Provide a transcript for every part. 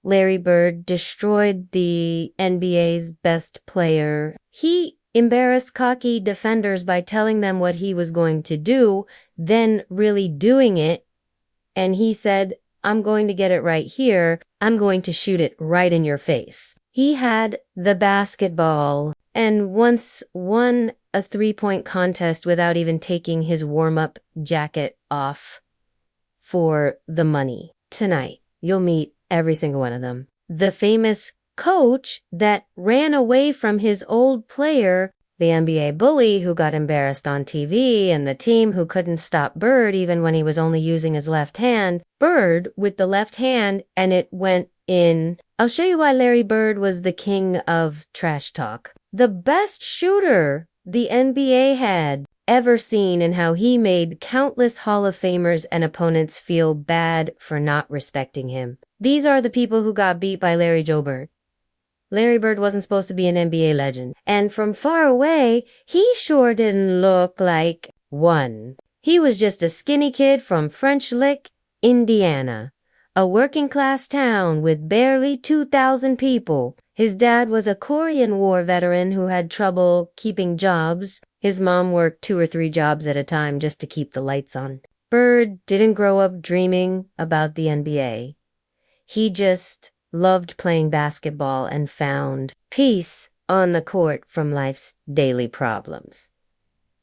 Larry Bird destroyed the NBA's best player. He embarrassed cocky defenders by telling them what he was going to do, then really doing it. And he said, I'm going to get it right here. I'm going to shoot it right in your face. He had the basketball and once won a three-point contest without even taking his warm-up jacket off for the money. Tonight, you'll meet every single one of them. The famous coach that ran away from his old player, the NBA bully who got embarrassed on TV, and the team who couldn't stop Bird even when he was only using his left hand. Bird with the left hand, and it went in. I'll show you why Larry Bird was the king of trash talk. The best shooter the NBA had ever seen, and how he made countless Hall of Famers and opponents feel bad for not respecting him. These are the people who got beat by Larry Joe Bird. Larry Bird wasn't supposed to be an NBA legend. And from far away, he sure didn't look like one. He was just a skinny kid from French Lick, Indiana, a working-class town with barely 2,000 people. His dad was a Korean War veteran who had trouble keeping jobs. His mom worked 2 or 3 jobs at a time just to keep the lights on. Bird didn't grow up dreaming about the NBA. He just loved playing basketball and found peace on the court from life's daily problems.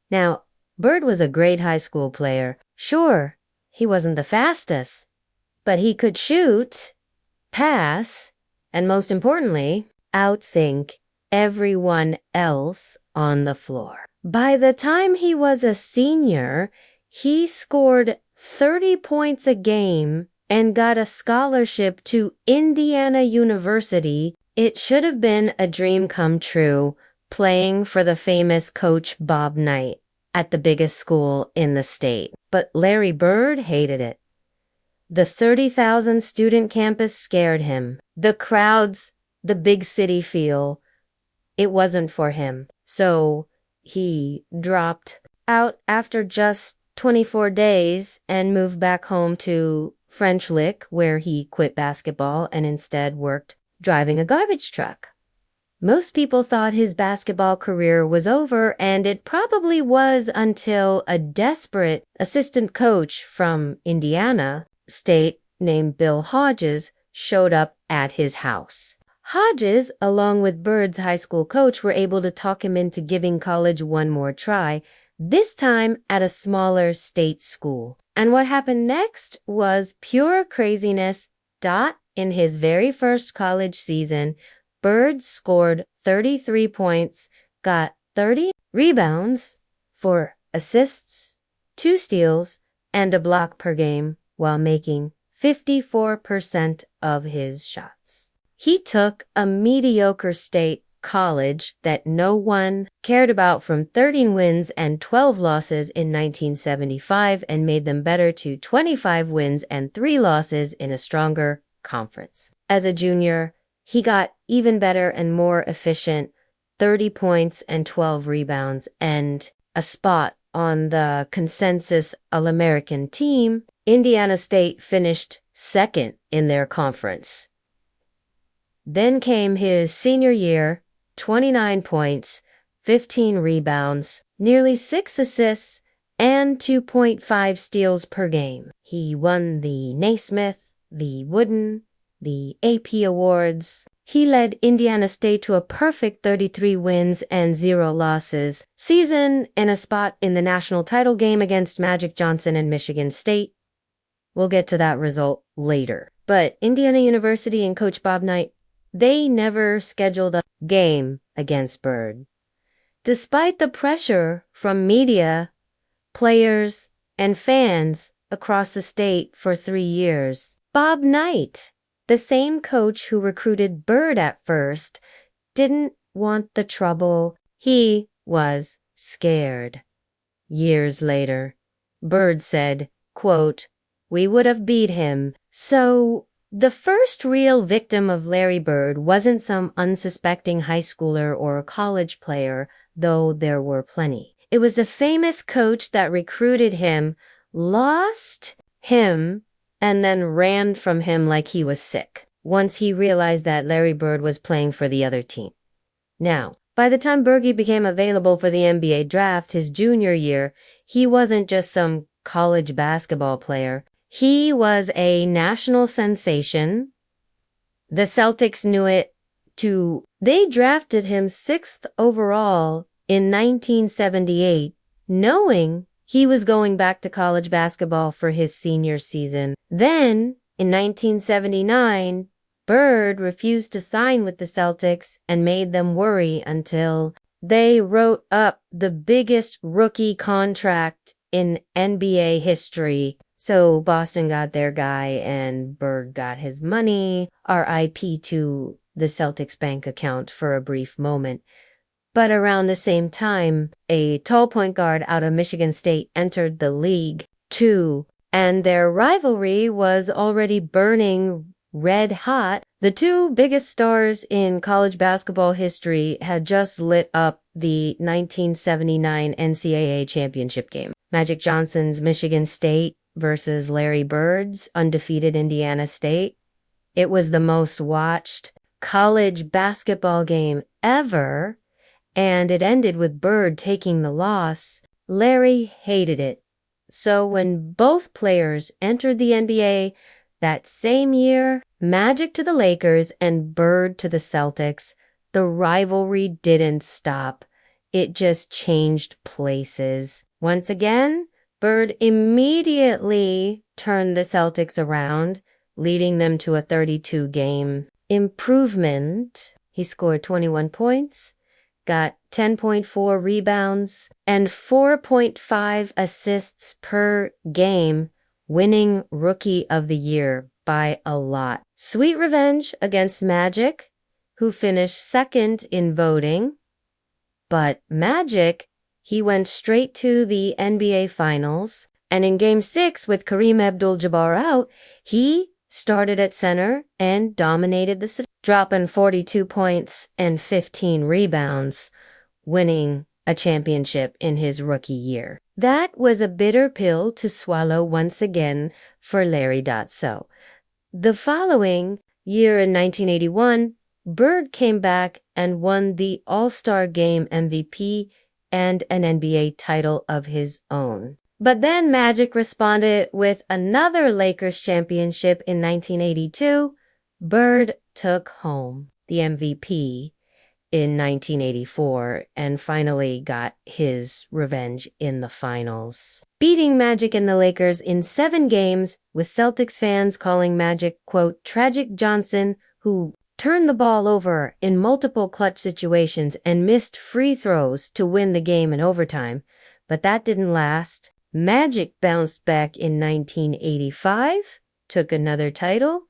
Now, Bird was a great high school player. Sure, he wasn't the fastest, but he could shoot, pass, and most importantly, outthink everyone else on the floor. By the time he was a senior, he scored 30 points a game and got a scholarship to Indiana University. It should have been a dream come true, playing for the famous coach Bob Knight at the biggest school in the state. But Larry Bird hated it. The 30,000 student campus scared him. The crowds, the big city feel, it wasn't for him. So he dropped out after just 24 days and moved back home to French Lick, where he quit basketball and instead worked driving a garbage truck. Most people thought his basketball career was over, and it probably was until a desperate assistant coach from Indiana State named Bill Hodges showed up at his house. Hodges, along with Bird's high school coach, were able to talk him into giving college one more try, this time at a smaller state school. And what happened next was pure craziness. In his very first college season, Bird scored 33 points, got 30 rebounds, 4 assists, 2 steals, and a block per game while making 54% of his shots. He took a mediocre state college that no one cared about from 13 wins and 12 losses in 1975 and made them better to 25 wins and 3 losses in a stronger conference. As a junior, he got even better and more efficient, 30 points and 12 rebounds, and a spot on the consensus All-American team. Indiana State finished second in their conference. Then came his senior year, 29 points, 15 rebounds, nearly 6 assists, and 2.5 steals per game. He won the Naismith, the Wooden, the AP Awards. He led Indiana State to a perfect 33 wins and 0 losses season and a spot in the national title game against Magic Johnson and Michigan State. We'll get to that result later. But Indiana University and Coach Bob Knight, they never scheduled a game against Bird. Despite the pressure from media, players, and fans across the state for 3 years, Bob Knight, the same coach who recruited Bird at first, didn't want the trouble. He was scared. Years later, Bird said, quote, "We would have beat him." So the first real victim of Larry Bird wasn't some unsuspecting high schooler or a college player, though there were plenty. It was the famous coach that recruited him, lost him, and then ran from him like he was sick. once he realized that Larry Bird was playing for the other team. Now, by the time Berge became available for the NBA draft his junior year, he wasn't just some college basketball player. He was a national sensation. The Celtics knew it too. They drafted him 6th overall in 1978, knowing he was going back to college basketball for his senior season. Then, in 1979, Bird refused to sign with the Celtics and made them worry until they wrote up the biggest rookie contract in NBA history. So Boston got their guy and Bird got his money, RIP to the Celtics bank account for a brief moment. But around the same time, a tall point guard out of Michigan State entered the league too, and their rivalry was already burning red hot. The two biggest stars in college basketball history had just lit up the 1979 NCAA championship game. Magic Johnson's Michigan State versus Larry Bird's undefeated Indiana State. It was the most watched college basketball game ever, and it ended with Bird taking the loss. Larry hated it. So when both players entered the NBA that same year, Magic to the Lakers and Bird to the Celtics, the rivalry didn't stop. It just changed places. Once again, Bird immediately turned the Celtics around, leading them to a 32-game improvement. He scored 21 points, got 10.4 rebounds, and 4.5 assists per game, winning Rookie of the Year by a lot. Sweet revenge against Magic, who finished second in voting. But Magic, he went straight to the NBA Finals, and in Game 6 with Kareem Abdul-Jabbar out, he started at center and dominated the city, dropping 42 points and 15 rebounds, winning a championship in his rookie year. That was a bitter pill to swallow once again for Larry Dotso. The following year in 1981, Bird came back and won the All-Star Game MVP and an NBA title of his own. But then Magic responded with another Lakers championship in 1982. Bird took home the MVP in 1984 and finally got his revenge in the finals, beating Magic and the Lakers in 7 games, with Celtics fans calling Magic, quote, Tragic Johnson, who turned the ball over in multiple clutch situations and missed free throws to win the game in overtime. But that didn't last. Magic bounced back in 1985, took another title,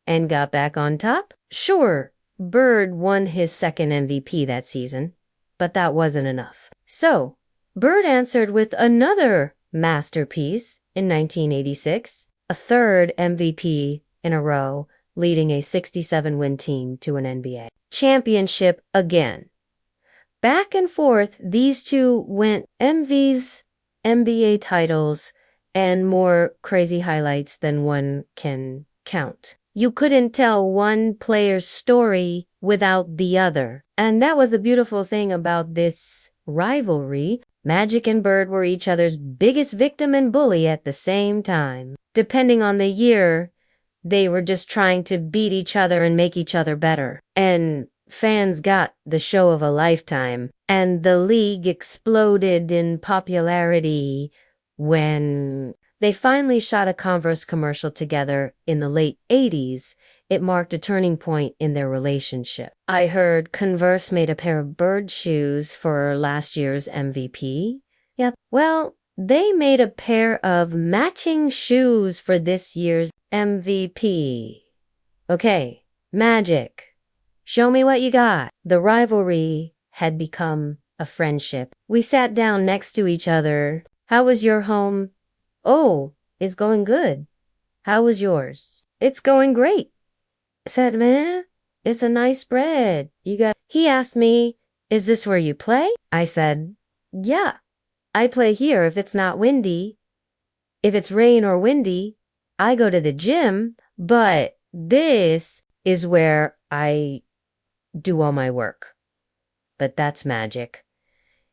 and got back on top. Sure, Bird won his second MVP that season, but that wasn't enough. So, Bird answered with another masterpiece in 1986, a third MVP in a row, leading a 67-win team to an NBA championship again. Back and forth, these two went MVs, NBA titles, and more crazy highlights than one can count. You couldn't tell one player's story without the other. And that was the beautiful thing about this rivalry. Magic and Bird were each other's biggest victim and bully at the same time. Depending on the year, they were just trying to beat each other and make each other better. And fans got the show of a lifetime. And the league exploded in popularity when they finally shot a Converse commercial together in the late 80s. It marked a turning point in their relationship. I heard Converse made a pair of Bird shoes for last year's MVP. Yep. Well, they made a pair of matching shoes for this year's MVP. Okay, Magic, show me what you got. The rivalry had become a friendship. We sat down next to each other. How was your home? Oh, it's going good. How was yours? It's going great. I said, man, it's a nice spread. He asked me, is this where you play? I said, yeah, I play here if it's not windy. If it's rain or windy, I go to the gym, but this is where I do all my work. But that's Magic.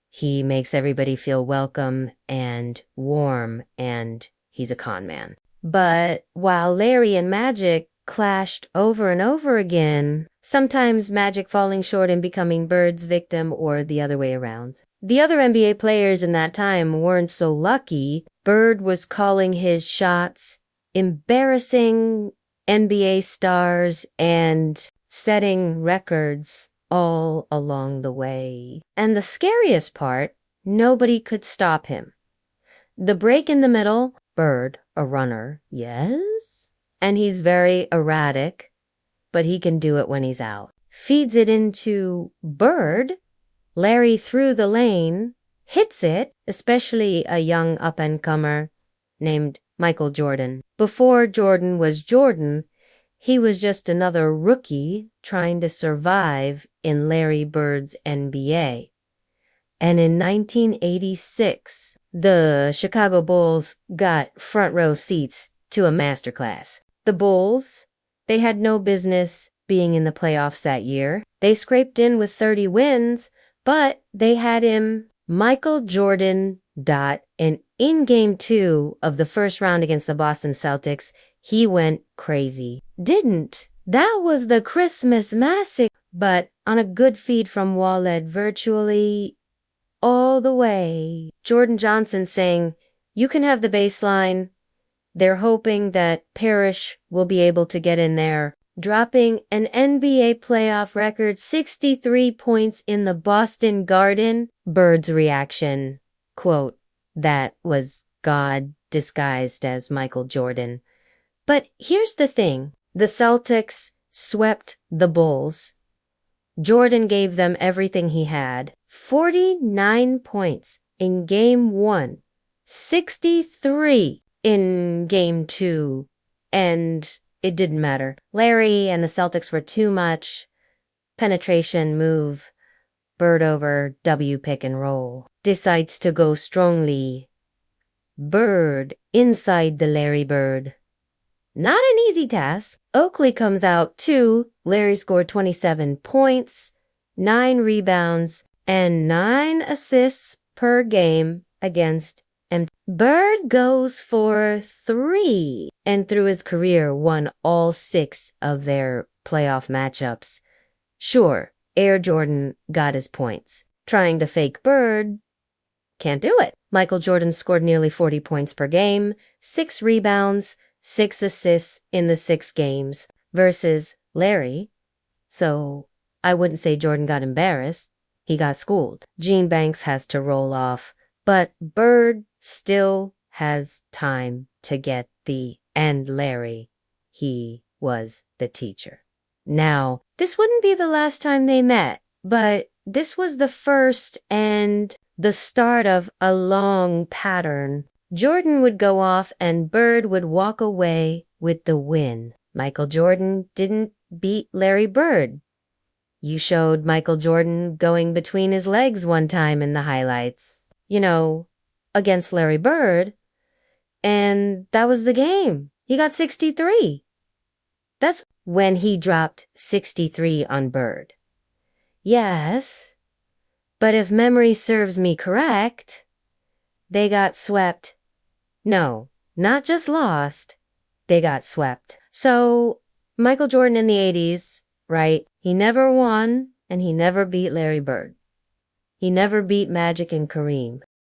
He makes everybody feel welcome and warm, and he's a con man. But while Larry and Magic clashed over and over again, sometimes Magic falling short and becoming Bird's victim, or the other way around. The other NBA players in that time weren't so lucky. Bird was calling his shots, embarrassing NBA stars, and setting records all along the way. And the scariest part, nobody could stop him. The break in the middle, Bird, a runner, yes? And he's very erratic, but he can do it when he's out. Feeds it into Bird, Larry through the lane, hits it, especially a young up-and-comer named Michael Jordan. Before Jordan was Jordan, he was just another rookie trying to survive in Larry Bird's NBA. And in 1986, the Chicago Bulls got front row seats to a masterclass. The Bulls, they had no business being in the playoffs that year. They scraped in with 30 wins, but they had him, Michael Jordan, and in Game 2 of the first round against the Boston Celtics, he went crazy. That was the Christmas massacre, but on a good feed from Walled virtually all the way. Jordan Johnson saying, "You can have the baseline." They're hoping that Parrish will be able to get in there, dropping an NBA playoff record 63 points in the Boston Garden. Bird's reaction, quote, "That was God disguised as Michael Jordan." But here's the thing. The Celtics swept the Bulls. Jordan gave them everything he had. 49 points in Game 1. 63 in Game 2. And it didn't matter. Larry and the Celtics were too much. Penetration move. Bird over W pick and roll. Decides to go strongly. Bird inside the Larry Bird. Not an easy task. Oakley comes out too. Larry scored 27 points, 9 rebounds, and 9 assists per game against M. Bird goes for 3 and through his career won all 6 of their playoff matchups. Sure, Air Jordan got his points. Trying to fake Bird, can't do it. Michael Jordan scored nearly 40 points per game, 6 rebounds, 6 assists in the 6 games versus Larry. So I wouldn't say Jordan got embarrassed. He got schooled. Gene Banks has to roll off, but Bird still has time to get and Larry, he was the teacher. Now, this wouldn't be the last time they met, but this was the first and the start of a long pattern. Jordan would go off and Bird would walk away with the win. Michael Jordan didn't beat Larry Bird. You showed Michael Jordan going between his legs one time in the highlights, against Larry Bird. And that was the game. He got 63. That's when he dropped 63 on Bird. Yes, but if memory serves me correct, they got swept. No, not just lost. They got swept. So, Michael Jordan in the 80s, right? He never won, and he never beat Larry Bird. He never beat Magic and Kareem.